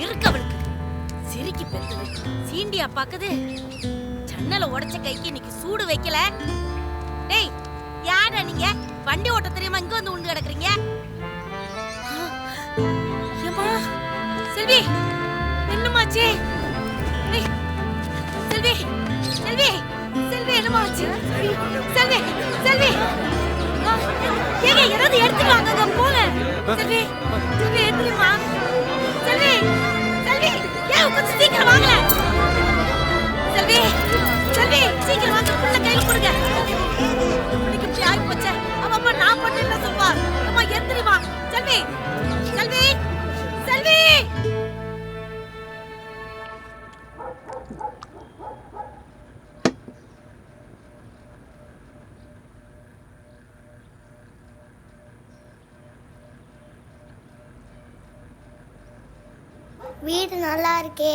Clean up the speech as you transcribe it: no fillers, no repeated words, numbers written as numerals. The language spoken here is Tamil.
இருக்கவளுக்கு சிரிக்கி பெத்தது சீண்டியா பாக்குது. ஜன்னல உடைச்ச கைக்கு இன்னைக்கு சூடு வைக்கல. டேய் யாரா நீங்க? வண்டி ஓட்ட தெரியாம இங்க வந்து உண்டு கிடக்குறீங்க? ஏம்மா செல்வி என்னமாச்சு? செல்வி செல்வி செல்வி என்னமாச்சு? செல்வி செல்வி ஏங்க யாராவது எடுத்துட்டு வாங்க போங்க. செல்வி செல்வி எடுத்துமா. செல்வி செல்வி ஏன் கொஞ்சம் சீக்கிரம் வாங்க. செல்வி செல்வி சீக்கிரம் வாங்க. புள்ள கையில கொடுங்க. இன்னைக்கு இப்படி ஆகி போச்சே. அம்மா நான் பண்ணல சொல்வா. அம்மா எந்திரிமா. செல்வி செல்வி செல்வி வீடு நல்லா இருக்கே.